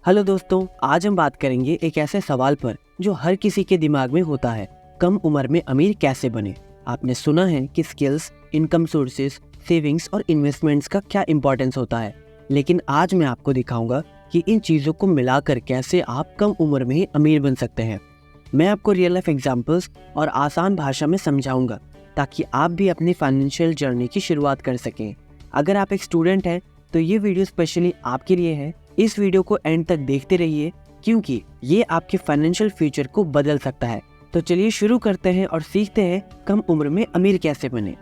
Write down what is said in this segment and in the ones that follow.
Hello दोस्तों, आज हम बात करेंगे एक ऐसे सवाल पर जो हर किसी के दिमाग में होता है। कम उम्र में अमीर कैसे बने। आपने सुना है कि स्किल्स, इनकम सोर्सेज, सेविंग्स और इन्वेस्टमेंट्स का क्या इंपॉर्टेंस होता है, लेकिन आज मैं आपको दिखाऊंगा कि इन चीज़ों को मिलाकर कैसे आप कम उम्र में ही अमीर बन सकते हैं। मैं आपको रियल लाइफ एग्जाम्पल्स और आसान भाषा में समझाऊंगा ताकि आप भी अपनी फाइनेंशियल जर्नी की शुरुआत कर सकें। अगर आप एक स्टूडेंट हैं तो ये वीडियो स्पेशली आपके लिए है। इस वीडियो को एंड तक देखते रहिए क्योंकि ये आपके फाइनेंशियल फ्यूचर को बदल सकता है। तो चलिए शुरू करते हैं और सीखते हैं कम उम्र में अमीर कैसे बने।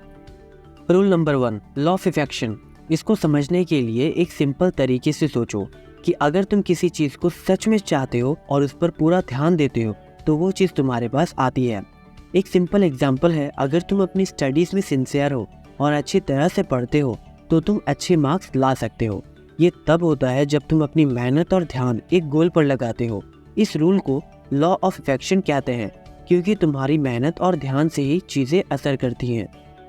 Rule number 1, law of attraction. इसको समझने के लिए एक सिंपल तरीके से सोचो कि अगर तुम किसी चीज़ को सच में चाहते हो और उस पर पूरा ध्यान देते हो तो वो चीज़ तुम्हारे पास आती है। एक सिंपल एग्जाम्पल है, अगर तुम अपनी स्टडीज़ में सिंसियर हो और अच्छी तरह से पढ़ते हो तो तुम अच्छे मार्क्स ला सकते हो। ये तब होता है जब तुम अपनी मेहनत और ध्यान एक गोल पर लगाते हो। इस रूल को लॉ ऑफ अट्रैक्शन कहते हैं क्योंकि तुम्हारी मेहनत और ध्यान से ही चीज़ें असर करती हैं।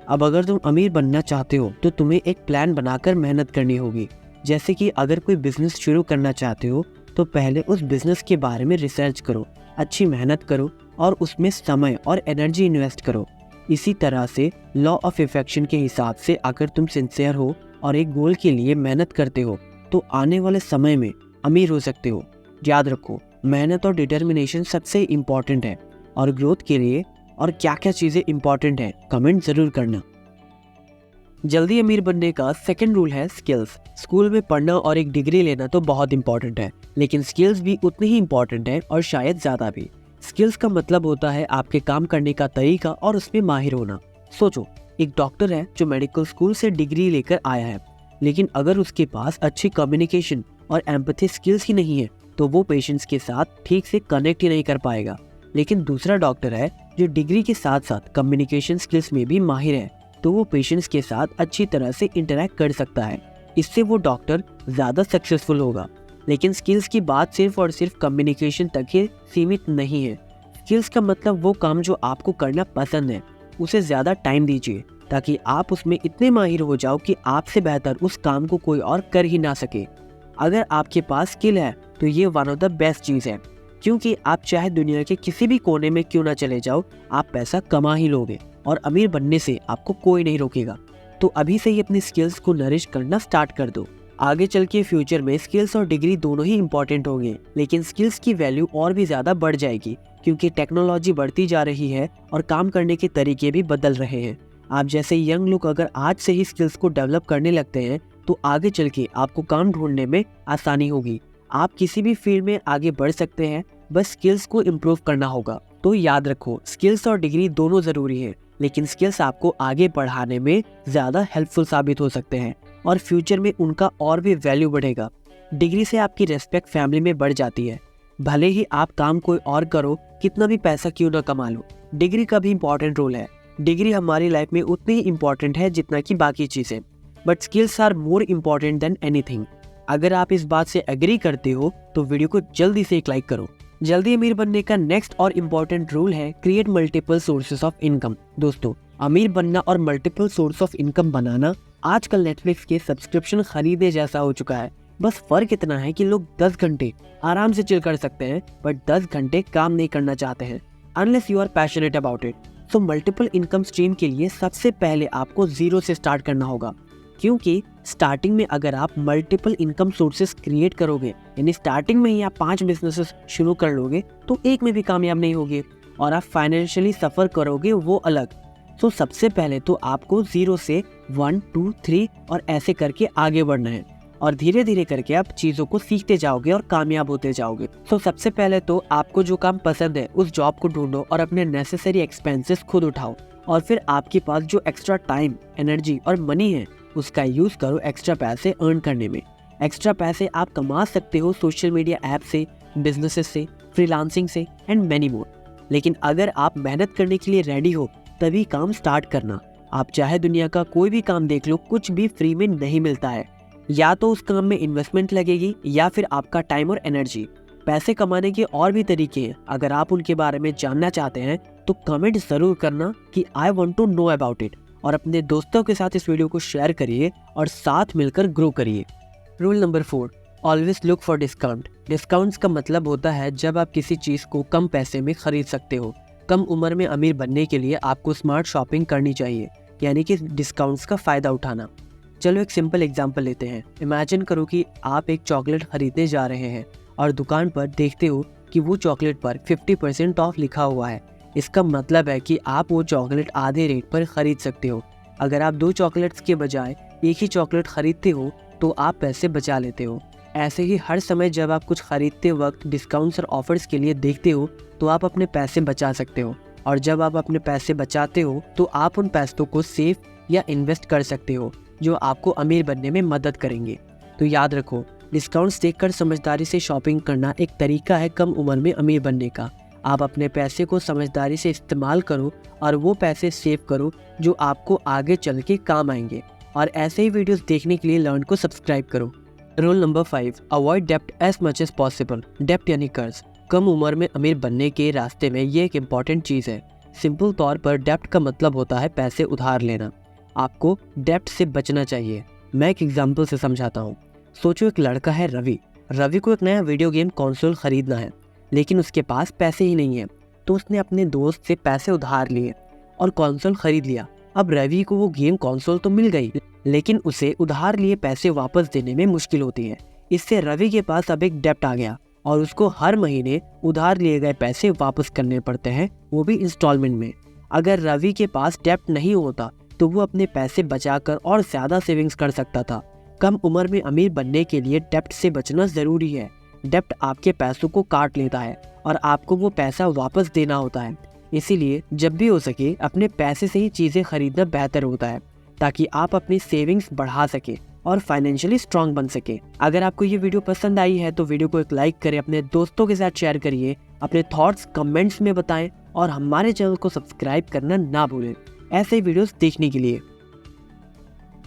अब अगर तुम अमीर बनना चाहते हो तो तुम्हें एक प्लान बनाकर मेहनत करनी होगी। जैसे कि अगर कोई बिजनेस शुरू करना चाहते हो तो पहले उस बिजनेस के बारे में रिसर्च करो, अच्छी मेहनत करो और उसमें समय और एनर्जी इन्वेस्ट करो। इसी तरह से लॉ ऑफ अट्रैक्शन के हिसाब से अगर तुम सिंसियर हो और एक गोल के लिए मेहनत करते हो तो आने वाले समय में अमीर हो सकते हो। याद रखो, मेहनत और डिटर्मिनेशन सबसे इम्पॉर्टेंट है। और ग्रोथ के लिए और क्या क्या चीज़ें इम्पॉर्टेंट हैं कमेंट ज़रूर करना। जल्दी अमीर बनने का सेकंड रूल है स्किल्स। स्कूल में पढ़ना और एक डिग्री लेना तो बहुत इंपॉर्टेंट है, लेकिन स्किल्स भी उतनी ही इम्पॉर्टेंट है और शायद ज़्यादा भी। स्किल्स का मतलब होता है आपके काम करने का तरीका और उसमें माहिर होना। सोचो, एक डॉक्टर है जो मेडिकल स्कूल से डिग्री लेकर आया है, लेकिन अगर उसके पास अच्छी कम्युनिकेशन और एम्पैथी स्किल्स ही नहीं है तो वो पेशेंट्स के साथ ठीक से कनेक्ट ही नहीं कर पाएगा। लेकिन दूसरा डॉक्टर है जो डिग्री के साथ साथ कम्युनिकेशन स्किल्स में भी माहिर है, तो वो पेशेंट्स के साथ अच्छी तरह से इंटरेक्ट कर सकता है। इससे वो डॉक्टर ज़्यादा सक्सेसफुल होगा। लेकिन स्किल्स की बात सिर्फ और सिर्फ कम्युनिकेशन तक ही सीमित नहीं है। स्किल्स का मतलब वो काम जो आपको करना पसंद है उसे ज़्यादा टाइम दीजिए ताकि आप उसमें इतने माहिर हो जाओ कि आपसे बेहतर उस काम को कोई और कर ही ना सके। अगर आपके पास स्किल है तो ये वन ऑफ द बेस्ट चीज़ है, क्योंकि आप चाहे दुनिया के किसी भी कोने में क्यों ना चले जाओ, आप पैसा कमा ही लोगे और अमीर बनने से आपको कोई नहीं रोकेगा। तो अभी से ही अपनी स्किल्स को नरिश करना स्टार्ट कर दो। आगे चल के फ्यूचर में स्किल्स और डिग्री दोनों ही इंपॉर्टेंट होंगे, लेकिन स्किल्स की वैल्यू और भी ज़्यादा बढ़ जाएगी क्योंकि टेक्नोलॉजी बढ़ती जा रही है और काम करने के तरीके भी बदल रहे हैं। आप जैसे यंग लोग अगर आज से ही स्किल्स को डेवलप करने लगते हैं तो आगे चल के आपको काम ढूंढने में आसानी होगी। आप किसी भी फील्ड में आगे बढ़ सकते हैं, बस स्किल्स को इम्प्रूव करना होगा। तो याद रखो, स्किल्स और डिग्री दोनों ज़रूरी है, लेकिन स्किल्स आपको आगे बढ़ाने में ज़्यादा हेल्पफुल साबित हो सकते हैं और फ्यूचर में उनका और भी वैल्यू बढ़ेगा। डिग्री से आपकी रेस्पेक्ट फैमिली में बढ़ जाती है। भले ही आप काम कोई और करो, कितना भी पैसा क्यों ना कमा लो, डिग्री का भी इम्पॉर्टेंट रोल है। डिग्री हमारी लाइफ में उतनी ही इम्पॉर्टेंट है जितना कि बाकी चीज़ें, but skills are more important than anything. अगर आप इस बात से एग्री करते हो तो वीडियो को जल्दी से एक लाइक करो। जल्दी अमीर बनने का नेक्स्ट और इम्पॉर्टेंट रूल है create multiple sources of income. दोस्तों, अमीर बनना और मल्टीपल सोर्स ऑफ इनकम बनाना आजकल नेटफ्लिक्स के सब्सक्रिप्शन खरीदे जैसा हो चुका है। बस फर्क इतना है कि लोग 10 घंटे आराम से चिल कर सकते हैं, बट 10 घंटे काम नहीं करना चाहते हैं unless you are passionate about it. तो मल्टीपल इनकम स्ट्रीम के लिए सबसे पहले आपको जीरो से स्टार्ट करना होगा, क्योंकि स्टार्टिंग में अगर आप मल्टीपल इनकम सोर्सेस क्रिएट करोगे, यानी स्टार्टिंग में ही आप 5 बिजनेसेस शुरू कर लोगे तो एक में भी कामयाब नहीं होगे और आप फाइनेंशियली सफ़र करोगे, वो अलग। तो सबसे पहले तो आपको 0 से 1, 2, 3 और ऐसे करके आगे बढ़ना है और धीरे धीरे करके आप चीज़ों को सीखते जाओगे और कामयाब होते जाओगे। तो सबसे पहले तो आपको जो काम पसंद है उस जॉब को ढूंढो और अपने नेसेसरी एक्सपेंसेस खुद उठाओ और फिर आपके पास जो एक्स्ट्रा टाइम, एनर्जी और मनी है उसका यूज़ करो एक्स्ट्रा पैसे अर्न करने में। एक्स्ट्रा पैसे आप कमा सकते हो सोशल मीडिया ऐप से, बिजनेसेस से, फ्रीलांसिंग से एंड मैनी मोर। लेकिन अगर आप मेहनत करने के लिए रेडी हो तभी काम स्टार्ट करना। आप चाहे दुनिया का कोई भी काम देख लो, कुछ भी फ्री में नहीं मिलता है। या तो उस काम में इन्वेस्टमेंट लगेगी या फिर आपका टाइम और एनर्जी। पैसे कमाने के और भी तरीके हैं, अगर आप उनके बारे में जानना चाहते हैं तो कमेंट ज़रूर करना कि I want to know about it, और अपने दोस्तों के साथ इस वीडियो को शेयर करिए और साथ मिलकर ग्रो करिए। Rule number 4, always look for discount. Discounts का मतलब होता है जब आप किसी चीज़ को कम पैसे में खरीद सकते हो। कम उम्र में अमीर बनने के लिए आपको स्मार्ट शॉपिंग करनी चाहिए, यानी कि डिस्काउंट्स का फ़ायदा उठाना। चलो एक सिंपल एग्जांपल लेते हैं। इमेजिन करो कि आप एक चॉकलेट खरीदने जा रहे हैं और दुकान पर देखते हो कि वो चॉकलेट पर 50% ऑफ लिखा हुआ है। इसका मतलब है कि आप वो चॉकलेट आधे रेट पर खरीद सकते हो। अगर आप 2 चॉकलेट्स के बजाय एक ही चॉकलेट खरीदते हो तो आप पैसे बचा लेते हो। ऐसे ही हर समय जब आप कुछ खरीदते वक्त डिस्काउंट्स और ऑफर्स के लिए देखते हो तो आप अपने पैसे बचा सकते हो, और जब आप अपने पैसे बचाते हो तो आप उन पैसों को सेव या इन्वेस्ट कर सकते हो, जो आपको अमीर बनने में मदद करेंगे। तो याद रखो, डिस्काउंट्स देखकर समझदारी से शॉपिंग करना एक तरीका है कम उम्र में अमीर बनने का। आप अपने पैसे को समझदारी से इस्तेमाल करो और वो पैसे सेव करो जो आपको आगे चल के काम आएंगे। और ऐसे ही वीडियोस देखने के लिए लर्न को सब्सक्राइब करो। रूल नंबर 5, अवॉइड डेप्ट एज मच एज पॉसिबल। डेप्ट यानी कर्ज। कम उम्र में अमीर बनने के रास्ते में ये एक इम्पॉर्टेंट चीज़ है। सिंपल तौर पर डेप्ट का मतलब होता है पैसे उधार लेना। आपको डेप्ट से बचना चाहिए। मैं एक एग्जाम्पल से समझाता हूँ। सोचो एक लड़का है रवि। रवि को एक नया वीडियो गेम कंसोल खरीदना है, लेकिन उसके पास पैसे ही नहीं है। तो उसने अपने दोस्त से पैसे उधार लिए और कंसोल खरीद लिया। अब रवि को वो गेम कंसोल तो मिल गई, लेकिन उसे उधार लिए पैसे वापस देने में मुश्किल होती है। इससे रवि के पास अब एक डेप्ट आ गया और उसको हर महीने उधार लिए गए पैसे वापस करने पड़ते हैं, वो भी इंस्टॉलमेंट में। अगर रवि के पास डेप्ट नहीं होता तो वो अपने पैसे बचाकर और ज़्यादा सेविंग्स कर सकता था। कम उम्र में अमीर बनने के लिए डेप्ट से बचना ज़रूरी है। डेप्ट आपके पैसों को काट लेता है और आपको वो पैसा वापस देना होता है। इसीलिए जब भी हो सके अपने पैसे से ही चीज़ें खरीदना बेहतर होता है, ताकि आप अपनी सेविंग्स बढ़ा सके और फाइनेंशियली स्ट्रांग बन सके। अगर आपको ये वीडियो पसंद आई है तो वीडियो को एक लाइक करें, अपने दोस्तों के साथ शेयर करिए, अपने थॉट्स कमेंट्स में बताएं और हमारे चैनल को सब्सक्राइब करना ना भूलें ऐसे ही वीडियोस देखने के लिए।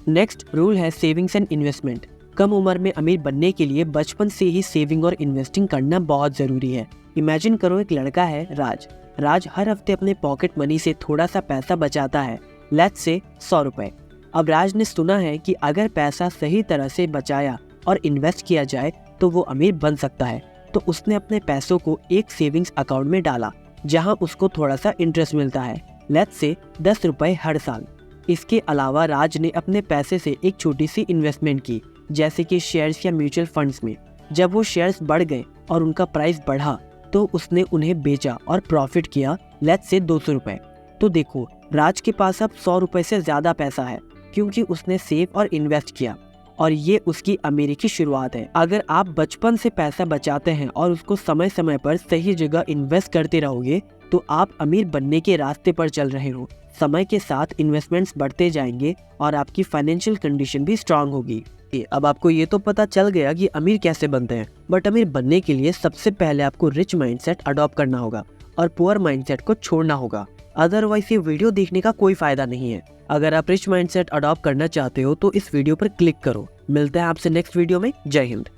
नेक्स्ट रूल है सेविंग्स एंड इन्वेस्टमेंट। कम उम्र में अमीर बनने के लिए बचपन से ही सेविंग और इन्वेस्टिंग करना बहुत ज़रूरी है। इमेजिन करो एक लड़का है राज। राज हर हफ्ते अपने पॉकेट मनी से थोड़ा सा पैसा बचाता है, लेट्स से 100 रुपए। अब राज ने सुना है कि अगर पैसा सही तरह से बचाया और इन्वेस्ट किया जाए तो वो अमीर बन सकता है। तो उसने अपने पैसों को एक सेविंग्स अकाउंट में डाला, जहां उसको थोड़ा सा इंटरेस्ट मिलता है, लेट्स से 10 रुपए हर साल। इसके अलावा राज ने अपने पैसे से एक छोटी सी इन्वेस्टमेंट की, जैसे कि शेयर्स या म्यूचुअल फंड्स में। जब वो शेयर्स बढ़ गए और उनका प्राइस बढ़ा तो उसने उन्हें बेचा और प्रॉफिट किया, लेट्स से 200 रुपए। तो देखो, राज के पास अब 100 रुपए से ज़्यादा पैसा है, क्योंकि उसने सेव और इन्वेस्ट किया, और ये उसकी अमीरी की शुरुआत है। अगर आप बचपन से पैसा बचाते हैं और उसको समय समय पर सही जगह इन्वेस्ट करते रहोगे तो आप अमीर बनने के रास्ते पर चल रहे हो। समय के साथ इन्वेस्टमेंट्स बढ़ते जाएंगे और आपकी फाइनेंशियल कंडीशन भी स्ट्रांग होगी। अब आपको ये तो पता चल गया कि अमीर कैसे बनते हैं, बट अमीर बनने के लिए सबसे पहले आपको रिच माइंडसेट अडॉप्ट करना होगा और पुअर माइंडसेट को छोड़ना होगा। अदरवाइज ये वीडियो देखने का कोई फायदा नहीं है। अगर आप रिच माइंडसेट अडॉप्ट करना चाहते हो तो इस वीडियो पर क्लिक करो। मिलते हैं आपसे नेक्स्ट वीडियो में। जय हिंद।